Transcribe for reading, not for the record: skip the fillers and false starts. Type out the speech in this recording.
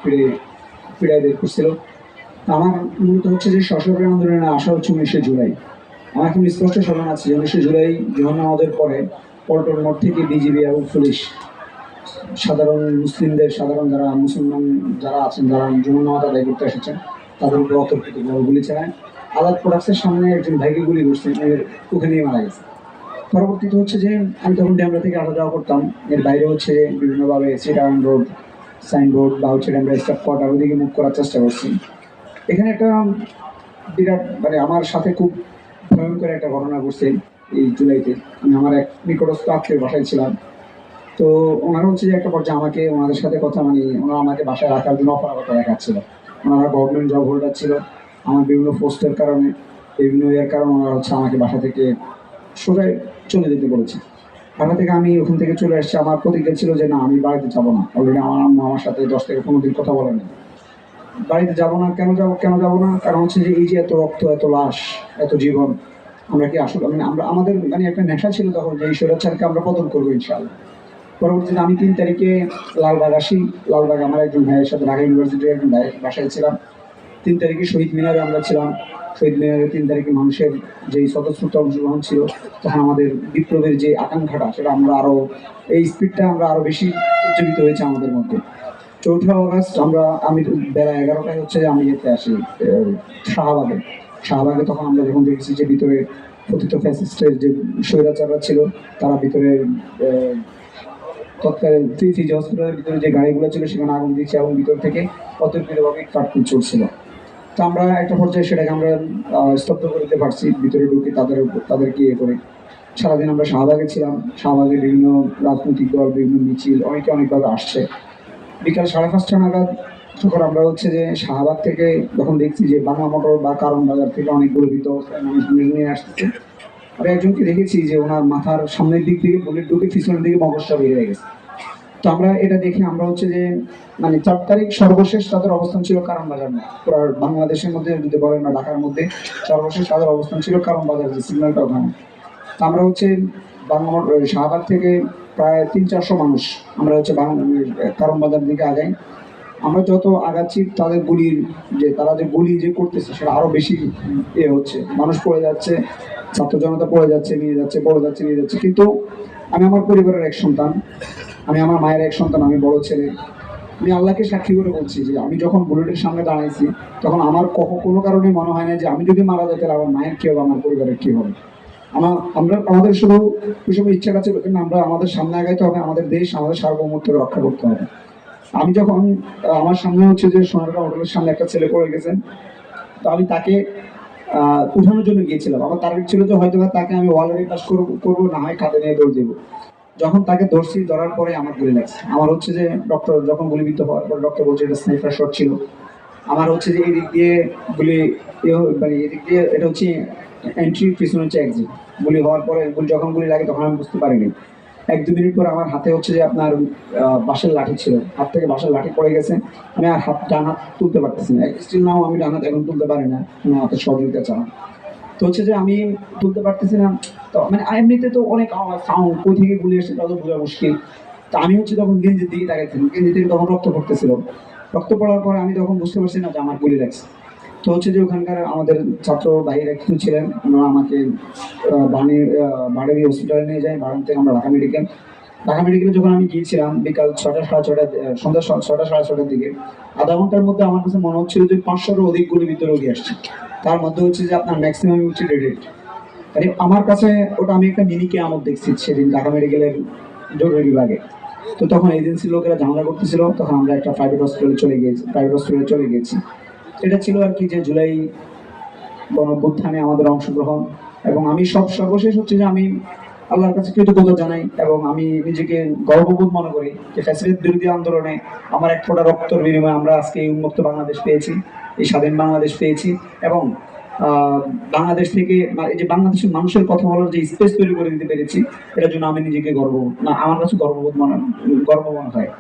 ফিরে বের করছিল। আমার মূলত হচ্ছে যে সশস্ত্র আন্দোলনে আসা হচ্ছে 19 জুলাই। আমার এখন স্পষ্ট স্মরণ আছে যে 19 জুলাই জোহর নামাজের পরে পল্টন মোড় থেকে বিজিবি এবং পুলিশ সাধারণ মুসলিমদের, সাধারণ যারা মুসলমান যারা আছেন, যারা জুমার নামাজ আদায় করতে এসেছেন, তাদের উপর অতর্কিত গুলি চালায়। আলাদ প্রোডাক্টসের সামনে একজন ভাইকে গুলি করছে, ওখানেই মারা গেছে। পরবর্তীতে হচ্ছে যে আমি তখন ড্যামরা থেকে আসা যাওয়া করতাম। এর বাইরে হচ্ছে বিভিন্নভাবে সিটাগাং রোড সাইনবোর্ড বা হচ্ছে ড্যামরা স্টাফ কোয়ার্টার ওইদিকে মুভ করার চেষ্টা করছি। এখানে একটা বিরাট মানে আমার সাথে খুব ভয়ঙ্কর একটা ঘটনা ঘটছে এই জুলাইতে। আমি আমার এক নিকটস্থ আত্মীয় বাসায় ছিলাম। তো ওনারা হচ্ছে যে একটা পর্যায়ে আমাকে ওনাদের সাথে কথা মানে ওনারা আমাকে বাসায় রাখার জন্য অপারগতা দেখাচ্ছিল। ওনারা গভর্নমেন্ট জব হোল্ডার ছিল। আমার বিভিন্ন পোস্টের কারণে, বিভিন্ন ইয়ের কারণে ওনারা হচ্ছে আমাকে বাসা থেকে সোজাই চলে যেতে বলেছে। বাসা থেকে আমি ওখান থেকে চলে এসেছি। আমার প্রতিজ্ঞা ছিল যে না, আমি বাড়িতে যাবো না। অলরেডি আমার আম্মু আমার সাথে 10 থেকে 15 দিন কথা বলেনি। বাড়িতে যাবো না, কেন যাবো না? কারণ হচ্ছে যে এই যে এত রক্ত, এত লাশ, এত জীবন, আমরা কি আসলে মানে আমরা আমাদের মানে একটা নেশা ছিল তখন যে এই স্বৈরাচারকে আমরা পতন করবো ইনশাআল্লাহ। পরবর্তীতে আমি 3 তারিখে লালবাগ আসি। লালবাগ আমার একজন ভাইয়ের সাথে ঢাকা ইউনিভার্সিটির একজন ভাইয়ের বাসায় ছিলাম। 3 তারিখে শহীদ মিনারে আমরা ছিলাম। শহীদ মিনারে 3 তারিখে মানুষের যেই স্বতঃস্ফূর্ত অংশগ্রহণ ছিল, তখন আমাদের বিপ্লবের যে আকাঙ্ক্ষাটা, সেটা আমরা আরো এই স্পিডটা আমরা আরো বেশি উজ্জীবিত হয়েছে আমাদের মধ্যে। 4ঠা আগস্ট আমি বেলা 11টায় হচ্ছে আমি যেতে আসি শাহবাগে। শাহবাগে তখন আমরা যখন দেখেছি যে ভিতরে কথিত ফ্যাসিস্টের যে স্বৈরাচাররা ছিল, তারা ভিতরে তৎকালীন ফিজি হসপিটালের ভিতরে যে গাড়িগুলো ছিল সেখানে আগুন দিচ্ছে এবং ভিতর থেকে অতর্কিতভাবে কাটপিট চলছিল। তো আমরা একটা পর্যায়ে সেটাকে আমরা স্তব্ধ করে দিতে পারছি, ভিতরে ঢুকে তাদেরকে ইয়ে করে। সারাদিন আমরা শাহবাগে ছিলাম। শাহবাগে বিভিন্ন রাজনৈতিক দল, বিভিন্ন মিছিল, অনেকে অনেকভাবে আসছে। বিকাল 5:30 নাগাদ যখন আমরা হচ্ছে যে শাহবাগ থেকে যখন দেখছি যে বাংলা মোটর বা কারণ বাজার থেকে অনেকগুলো ভীত অবস্থায় মানুষ নিয়ে আসতেছে, আমি একজনকে দেখেছি যে ওনার মাথার সামনের দিক থেকে বুলেট ঢুকে পিছনের দিকে মগজটা বেরিয়ে গেছে। তো আমরা এটা দেখে আমরা হচ্ছে যে মানে 4 তারিখ সর্বশেষ তাদের অবস্থান ছিল কারণ বাজার না, পুরো বাংলাদেশের মধ্যে যদি বলেন না ঢাকার মধ্যে সর্বশেষ তাদের অবস্থান ছিল কারণ বাজার, যে সিগন্যালটা ওখানে। তো আমরা হচ্ছে শাহবাগ থেকে প্রায় 300-400 মানুষ আমরা হচ্ছে কারণ বাজার দিকে আগাই। আমরা যত আগাচ্ছি তাদের তারা যে গুলি যে করতেছে সেটা আরো বেশি হচ্ছে। মানুষ পড়ে যাচ্ছে, ছাত্র জনতা পড়ে যাচ্ছে, নিয়ে যাচ্ছে, পড়ে যাচ্ছে, নিয়ে যাচ্ছে। কিন্তু আমি আমার পরিবারের এক সন্তান, আমি আমার মায়ের এক সন্তান, আমি বড় ছেলে। আমি আল্লাহকে সাক্ষী করে বলছি যে আমি যখন বুলেটের সামনে দাঁড়াইছি, তখন আমার কোনো কারণে মনে হয় না যে আমি যদি মারা যাই তাহলে আমার মায়ের কি হবে, আমার পরিবারের কি হবে। আমাদের শুধু ওই সময় ইচ্ছাটা ছিল কিন্তু আমরা আমাদের সামনে আগাইতে হবে, আমাদের দেশ, আমাদের সার্বভৌমত্বকে রক্ষা করতে হবে। আমি যখন আমার সামনে হচ্ছে যে সোনারগাঁও হোটেলের সামনে একটা ছেলে পড়ে গেছেন, তো আমি তাকে উঠানোর জন্য গিয়েছিলাম। আমার টার্গেট ছিল যে হয়তো তাকে আমি ওয়ালের পাস করবো, না হয় কাঁধে নিয়ে দৌড় দেবো। যখন তাকে ধরার পরে আমার গুলি লাগছে। আমার হচ্ছে যে ডক্টর যখন গুলিবিদ্ধ হওয়ার পর ডক্টর বলছে এটা স্নাইপার শট ছিল। আমার হচ্ছে যে এই দিক দিয়ে গুলি মানে এদিক দিয়ে এটা হচ্ছে এন্ট্রি, পিছনে হচ্ছে এক্সিট। গুলি হওয়ার পরে যখন গুলি লাগে তখন আমি বুঝতে পারিনি। 1-2 মিনিট পর আমার হাতে হচ্ছে যে আপনার বাঁশের লাঠি ছিল, হাত থেকে বাঁশের লাঠি পড়ে গেছে। আমি আর ডান হাত তুলতে পারতেছি না, স্টিল নাও আমি ডান হাত এখন তুলতে পারি না, কোনো হাতের সহযোগিতা চালাম। তো হচ্ছে যে আমি তুলতে পারতেছি না। তো মানে এমনিতে তো অনেক সাউন্ড, কই থেকে গুলি এসে তাদের বোঝা মুশকিল। তো আমি হচ্ছে তখন গেঞ্জির দিকে তাকাইছিলাম, গেঞ্জি থেকে তখন রক্ত পড়তেছিল। রক্ত পড়ার পরে আমি তখন বুঝতে পারছি না যে আমার গুলি লাগছে। তো হচ্ছে যে ওখানকার আমাদের ছাত্র ভাইরা কিছু ছিলেন, ওনারা আমাকে বাড়ি হসপিটালে নিয়ে যায়। বাড়ি থেকে আমরা ঢাকা মেডিকেলে যখন আমি গিয়েছিলাম বিকাল 6টা 6:30, সন্ধ্যা 6টা 6:30টার দিকে, আধা ঘন্টার মধ্যে আমার কাছে মনে হচ্ছিল যে 500-এরও অধিক গুলিবিদ্ধ রোগী আসছে। তার মধ্যে হচ্ছে যে আপনার ম্যাক্সিমাম হচ্ছে ডেডেড। মানে আমার কাছে ওটা আমি একটা মিনি কেয়ামত দেখছি সেদিন ঢাকা মেডিকেলের জরুরি বিভাগে। তো তখন এজেন্সির লোকেরা ঝামেলা করতেছিল, তখন আমরা একটা প্রাইভেট হসপিটালে চলে গিয়েছি। এটা ছিল আর কি যে জুলাই গণঅভ্যুত্থানে আমাদের অংশগ্রহণ। এবং আমি সর্বশেষ হচ্ছে যে আমি আল্লাহর কাছে কৃতজ্ঞতা জানাই এবং আমি নিজেকে গর্ববোধ মনে করি যে ফ্যাসিলিট বিরোধী আন্দোলনে আমার এক ফোঁটা রক্তের বিনিময়ে আমরা আজকে এই উন্মুক্ত বাংলাদেশ পেয়েছি, এই স্বাধীন বাংলাদেশ পেয়েছি। এবং বাংলাদেশ থেকে এই যে বাংলাদেশের মানুষের কথা বলার যে স্পেস তৈরি করে দিতে পেরেছি, এটার জন্য আমি নিজেকে আমার কাছে গর্ব মনে হয়।